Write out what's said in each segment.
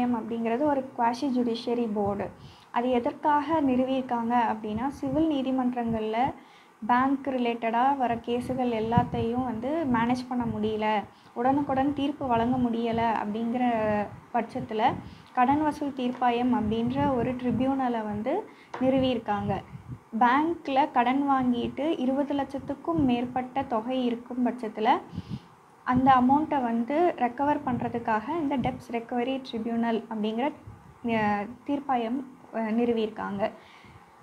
தீர்ப்பாயம் அப்படிங்கிறது ஒரு குவாஷி ஜுடிஷியரி போர்டு. அது எதற்காக நிறுவியிருக்காங்க அப்படின்னா, சிவில் நீதிமன்றங்களில் பேங்க் ரிலேட்டடாக வர கேஸுகள் எல்லாத்தையும் வந்து மேனேஜ் பண்ண முடியல, உடனுக்குடன் தீர்ப்பு வழங்க முடியலை அப்படிங்கிற பட்சத்தில் கடன் வசூல் தீர்ப்பாயம் அப்படின்ற ஒரு ட்ரிபியூனலை வந்து நிறுவியிருக்காங்க. பேங்க்கில் கடன் வாங்கிட்டு 20 லட்சத்துக்கும் மேற்பட்ட தொகை இருக்கும் பட்சத்தில் அந்த அமௌண்ட்டை வந்து ரெக்கவர் பண்ணுறதுக்காக இந்த டெப்ஸ் ரெக்கவரி ட்ரிபியூனல் அப்படிங்கிற தீர்ப்பாயம் நிறுவியிருக்காங்க.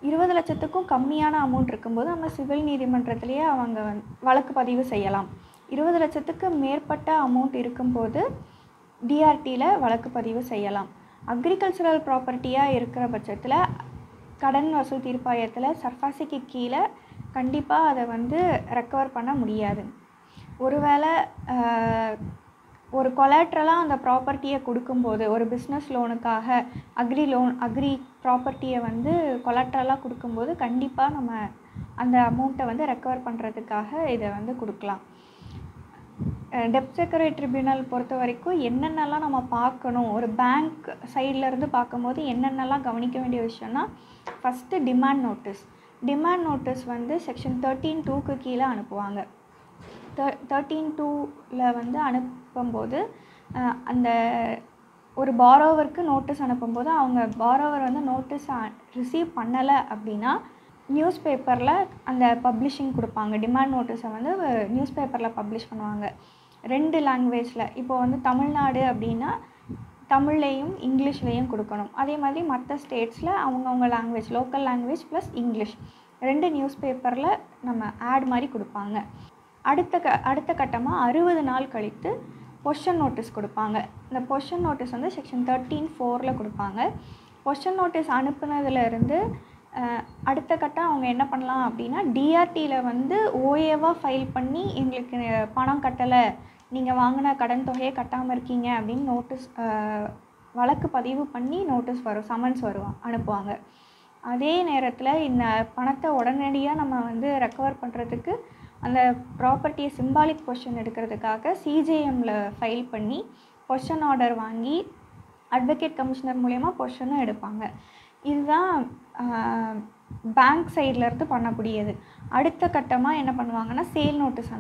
20 லட்சத்துக்கும் கம்மியான அமௌண்ட் இருக்கும்போது நம்ம சிவில் நீதிமன்றத்திலேயே அவங்க வழக்கு பதிவு செய்யலாம். 20 லட்சத்துக்கு மேற்பட்ட அமௌண்ட் இருக்கும்போது டிஆர்டியில் வழக்கு பதிவு செய்யலாம். அக்ரிகல்ச்சரல் ப்ராப்பர்ட்டியாக இருக்கிற பட்சத்தில் கடன் வசூல் தீர்ப்பாயத்தில் சர்ஃபாசிக்கு கீழே கண்டிப்பாக அதை வந்து ரெக்கவர் பண்ண முடியாது. ஒருவேளை ஒரு கொலாட்ரலாக அந்த ப்ராப்பர்ட்டியை கொடுக்கும்போது, ஒரு பிஸ்னஸ் லோனுக்காக அக்ரி ப்ராப்பர்ட்டியை வந்து கொலாட்ரலாக கொடுக்கும்போது கண்டிப்பாக நம்ம அந்த அமௌண்ட்டை வந்து ரெக்கவர் பண்ணுறதுக்காக இதை வந்து கொடுக்கலாம். டெப்ட் ரெக்கவரி ட்ரிபியூனல் பொறுத்த வரைக்கும் என்னென்னலாம் நம்ம பார்க்கணும், ஒரு பேங்க் சைட்லேருந்து பார்க்கும்போது என்னென்னலாம் கவனிக்க வேண்டிய விஷயம்னா, ஃபஸ்ட்டு டிமாண்ட் நோட்டீஸ் வந்து செக்ஷன் 13(2)க்கு கீழே அனுப்புவாங்க. 13(2)ல் வந்து அனுப்பும்போது அந்த ஒரு பாரோவருக்கு நோட்டீஸ் அனுப்பும்போது அவங்க பாரோவர் வந்து நோட்டீஸ் ரிசீவ் பண்ணலை அப்படின்னா நியூஸ் பேப்பரில் அந்த பப்ளிஷிங் கொடுப்பாங்க. டிமாண்ட் நோட்டீஸை வந்து நியூஸ் பேப்பரில் பப்ளிஷ் பண்ணுவாங்க 2 லாங்குவேஜில். இப்போது வந்து தமிழ்நாடு அப்படின்னா தமிழ்லேயும் இங்கிலீஷ்லேயும் கொடுக்கணும். அதே மாதிரி மற்ற ஸ்டேட்ஸில் அவங்கவுங்க language, local language plus English 2 news பேப்பரில் நம்ம ஆட் மாதிரி கொடுப்பாங்க. அடுத்த கட்டமாக 60 நாள் கழித்து பொஷன் நோட்டீஸ் கொடுப்பாங்க. இந்த பொஷன் நோட்டீஸ் வந்து செக்ஷன் 13(4)ல் கொடுப்பாங்க. பொஷன் நோட்டீஸ் அனுப்புனதுலேருந்து அடுத்த கட்டம் அவங்க என்ன பண்ணலாம் அப்படின்னா, டிஆர்டியில் வந்து ஓஏவாக ஃபைல் பண்ணி எங்களுக்கு பணம் கட்டலை, நீங்கள் வாங்கின கடன் தொகையை கட்டாமல் இருக்கீங்க அப்படின்னு நோட்டீஸ் வழக்கு பதிவு பண்ணி நோட்டீஸ் வரும், சமன்ஸ் அனுப்புவாங்க. அதே நேரத்தில் இந்த பணத்தை உடனடியாக நம்ம வந்து ரெக்கவர் பண்ணுறதுக்கு அந்த ப்ராப்பர்ட்டியை சிம்பாலிக் பொஷன் எடுக்கிறதுக்காக சிஜேஎம்மில் ஃபைல் பண்ணி பொஷன் ஆர்டர் வாங்கி அட்வொகேட் கமிஷனர் மூலயமா பொஷனும் எடுப்பாங்க. இதுதான் பேங்க் சைட்லேருந்து பண்ணக்கூடியது. அடுத்த கட்டமாக என்ன பண்ணுவாங்கன்னா, சேல் நோட்டீஸ்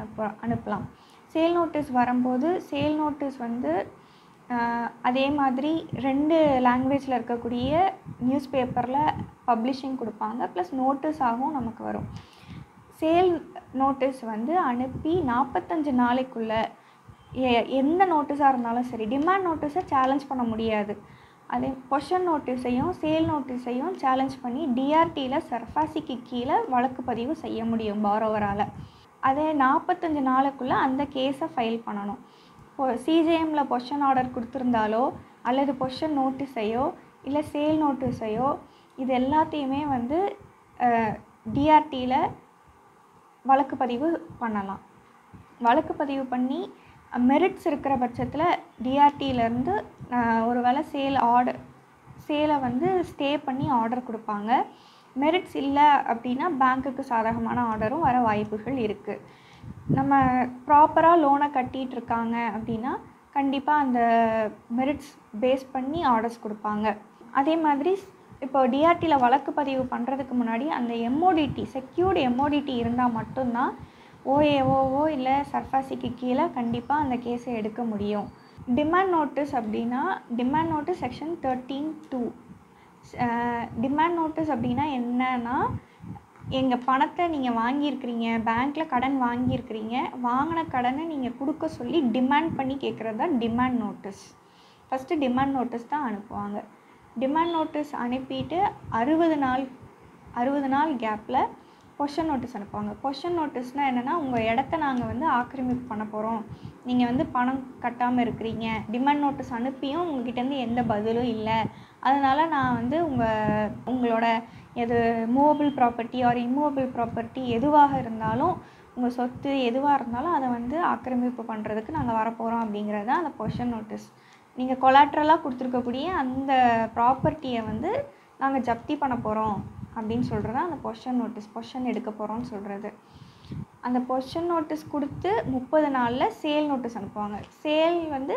அனுப்பலாம். சேல் நோட்டீஸ் வரும்போது சேல் நோட்டீஸ் வந்து அதே மாதிரி 2 லாங்குவேஜில் இருக்கக்கூடிய நியூஸ் பேப்பரில் பப்ளிஷிங் கொடுப்பாங்க, ப்ளஸ் நோட்டீஸாகவும் நமக்கு வரும். சேல் நோட்டீஸ் வந்து அனுப்பி 45 நாளைக்குள்ளே எந்த நோட்டீஸாக இருந்தாலும் சரி, டிமாண்ட் நோட்டீஸை சேலஞ்ச் பண்ண முடியாது. அதே பொஷன் நோட்டீஸையும் சேல் நோட்டீஸையும் சேலஞ்ச் பண்ணி டிஆர்டியில் சர்ஃபாசிக்கு கீழே வழக்கு பதிவு செய்ய முடியும் பாரோவரால். அதே 45 நாளுக்குள்ளே அந்த கேஸை ஃபைல் பண்ணணும். இப்போ சிஜேஎம்மில் பொஷன் ஆர்டர் கொடுத்துருந்தாலோ அல்லது பொஷன் நோட்டீஸையோ இல்லை சேல் நோட்டீஸையோ இது எல்லாத்தையுமே வந்து டிஆர்டியில் வழக்கு பதிவு பண்ணலாம். வழக்கு பதிவு பண்ணி மெரிட்ஸ் இருக்கிற பட்சத்தில் டிஆர்டியிலேருந்து ஒரு வேளை சேலை வந்து ஸ்டே பண்ணி ஆர்டர் கொடுப்பாங்க. மெரிட்ஸ் இல்லை அப்படின்னா பேங்க்குக்கு சாதகமான ஆர்டரும் வர வாய்ப்புகள் இருக்குது. நம்ம ப்ராப்பராக லோனை கட்டிகிட்ருக்காங்க அப்படின்னா கண்டிப்பாக அந்த மெரிட்ஸ் பேஸ் பண்ணி ஆர்டர்ஸ் கொடுப்பாங்க. அதே மாதிரி இப்போ டிஆர்டியில் வழக்கு பதிவு பண்ணுறதுக்கு முன்னாடி அந்த எம்ஓடிடி, செக்யூர்டு எம்ஓடிடி இருந்தால் மட்டும்தான் ஓஏஓவோ இல்லை சர்ஃபாசிக்கு கீழே கண்டிப்பாக அந்த கேஸை எடுக்க முடியும். டிமாண்ட் நோட்டீஸ் அப்படின்னா, demand notice section 13(2). Demand notice அப்படின்னா என்னன்னா, எங்கள் பணத்தை நீங்கள் வாங்கியிருக்கிறீங்க, பேங்க்கில் கடன் வாங்கியிருக்கிறீங்க, வாங்கின கடனை நீங்கள் கொடுக்க சொல்லி டிமாண்ட் பண்ணி கேட்குறது தான் demand notice. First demand notice தான் அனுப்புவாங்க. டிமாண்ட் நோட்டீஸ் அனுப்பிட்டு 60 நாள் கேப்பில் பொஷன் நோட்டீஸ் அனுப்புவாங்க. பொஷன் நோட்டீஸ்னால் என்னென்னா, உங்கள் இடத்த நாங்கள் வந்து ஆக்கிரமிப்பு பண்ண போகிறோம், நீங்கள் வந்து பணம் கட்டாமல் இருக்கிறீங்க, டிமாண்ட் நோட்டீஸ் அனுப்பியும் உங்கள்கிட்டேருந்து எந்த பதிலும் இல்லை, அதனால் நான் வந்து உங்களோட எது movable property R immovable property எதுவாக இருந்தாலும், உங்கள் சொத்து எதுவாக இருந்தாலும் அதை வந்து ஆக்கிரமிப்பு பண்ணுறதுக்கு நாங்கள் வரப்போகிறோம் அப்படிங்கிறது தான் அந்த பொஷன் நோட்டீஸ். நீங்கள் கொலாட்ரலாக கொடுத்துருக்கக்கூடிய அந்த ப்ராப்பர்ட்டியை வந்து நாங்கள் ஜப்தி பண்ண போகிறோம் அப்படின்னு சொல்கிறது அந்த பொஷன் நோட்டீஸ். பொஷன் எடுக்க போகிறோம்னு சொல்கிறது. அந்த பொஷன் நோட்டீஸ் கொடுத்து 30 நாளில் சேல் நோட்டீஸ் அனுப்புவாங்க. சேல் வந்து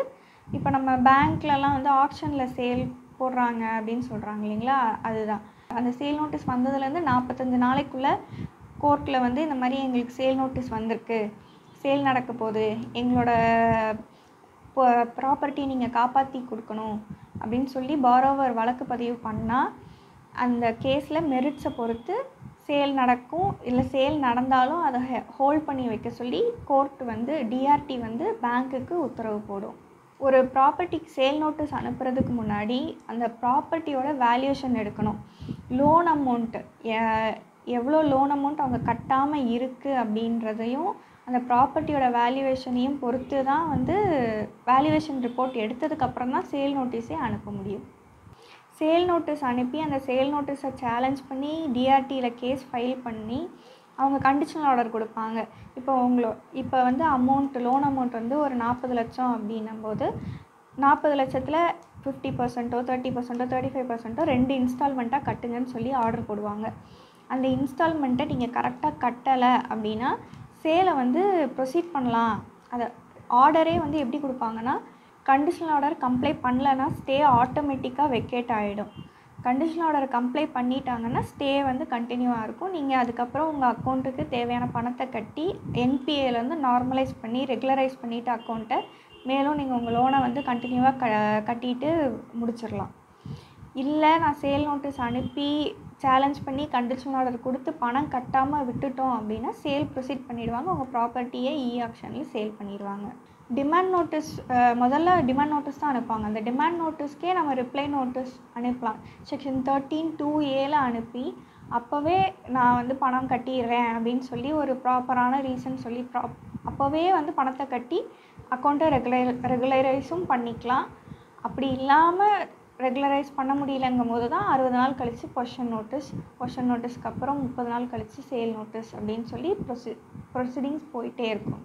இப்போ நம்ம பேங்க்லலாம் வந்து ஆக்ஷனில் சேல் போடுறாங்க அப்படின்னு சொல்கிறாங்க இல்லைங்களா, அதுதான். அந்த சேல் நோட்டீஸ் வந்ததுலேருந்து 45 நாளைக்குள்ளே கோர்ட்டில் வந்து இந்த மாதிரி எங்களுக்கு சேல் நோட்டீஸ் வந்திருக்கு, சேல் நடக்க போகுது, எங்களோட ப்ராப்பர்ட்டி நீங்கள் காப்பாற்றி கொடுக்கணும் அப்படின்னு சொல்லி பாரோவர் வழக்கு பதிவு பண்ணால் அந்த கேஸில் மெரிட்ஸை பொறுத்து சேல் நடக்கும். இல்லை சேல் நடந்தாலும் அதை ஹோல்ட் பண்ணி வைக்க சொல்லி கோர்ட் வந்து டிஆர்டி வந்து பேங்க்குக்கு உத்தரவு போடும். ஒரு ப்ராப்பர்ட்டிக்கு சேல் நோட்டீஸ் அனுப்புறதுக்கு முன்னாடி அந்த ப்ராப்பர்ட்டியோட வேல்யூஷன் எடுக்கணும். லோன் அமௌண்ட்டு எவ்வளோ லோன் அமௌண்ட் அவங்க கட்டாமல் இருக்குது அப்படின்றதையும் அந்த ப்ராப்பர்ட்டியோட வேல்யூவேஷனையும் பொறுத்து தான் வந்து வேல்யூவேஷன் ரிப்போர்ட் எடுத்ததுக்கப்புறம் தான் சேல் நோட்டீஸே அனுப்ப முடியும். சேல் நோட்டீஸ் அனுப்பி அந்த சேல் நோட்டீஸை சேலஞ்ச் பண்ணி டிஆர்டியில் கேஸ் ஃபைல் பண்ணி அவங்க கண்டிஷனல் ஆர்டர் கொடுப்பாங்க. இப்போ வந்து லோன் அமௌண்ட் வந்து ஒரு 40 லட்சம் அப்படின்னும்போது 40 லட்சத்தில் 50%, 30%, 35% 2 இன்ஸ்டால்மெண்ட்டாக கட்டுங்கன்னு சொல்லி ஆர்டர் போடுவாங்க. அந்த இன்ஸ்டால்மெண்ட்டை நீங்கள் கரெக்டாக கட்டலை அப்படின்னா சேலை வந்து ப்ரொசீட் பண்ணலாம். அதை ஆர்டரே வந்து எப்படி கொடுப்பாங்கன்னா, கண்டிஷனல் ஆர்டர் கம்ப்ளை பண்ணலைன்னா ஸ்டே ஆட்டோமேட்டிக்காக வெக்கேட் ஆகிடும். கண்டிஷனல் ஆர்டர் கம்ப்ளை பண்ணிட்டாங்கன்னா ஸ்டே வந்து கண்டினியூவாக இருக்கும். நீங்கள் அதுக்கப்புறம் உங்கள் அக்கௌண்ட்டுக்கு தேவையான பணத்தை கட்டி என்பிஏலேருந்து நார்மலைஸ் பண்ணி ரெகுலரைஸ் பண்ணிவிட்டு அக்கௌண்ட்டை மேலும் நீங்கள் உங்கள் லோனை வந்து கண்டினியூவாக கட்டிட்டு முடிச்சிடலாம். இல்லை நான் சேல் நோட்டீஸ் அனுப்பி சேலஞ்ச் பண்ணி கண்டிஷனல் ஆர்டர் கொடுத்து பணம் கட்டாமல் விட்டுட்டோம் அப்படின்னா சேல் ப்ரொசீட் பண்ணிடுவாங்க. உங்கள் ப்ராப்பர்ட்டியை ஆக்ஷன்லேயும் சேல் பண்ணிடுவாங்க. டிமாண்ட் நோட்டீஸ் முதல்ல டிமாண்ட் நோட்டீஸ் தான் அனுப்பாங்க. அந்த டிமாண்ட் நோட்டீஸ்க்கே நம்ம ரிப்ளை நோட்டீஸ் அனுப்பலாம். செக்ஷன் 13(2)A அனுப்பி அப்போவே நான் வந்து பணம் கட்டிடுறேன் அப்படின்னு சொல்லி ஒரு ப்ராப்பரான ரீசன் சொல்லி அப்போவே வந்து பணத்தை கட்டி அக்கௌண்ட்டை ரெகுலரைஸும் பண்ணிக்கலாம். அப்படி இல்லாமல் ரெகுலரைஸ் பண்ண முடியலங்கும் போது தான் 60 நாள் கழித்து பொசிஷன் நோட்டீஸ்க்கு அப்புறம் 30 நாள் கழித்து சேல் நோட்டீஸ் அப்படின்னு சொல்லி ப்ரொசீடிங்ஸ் போயிட்டே இருக்கும்.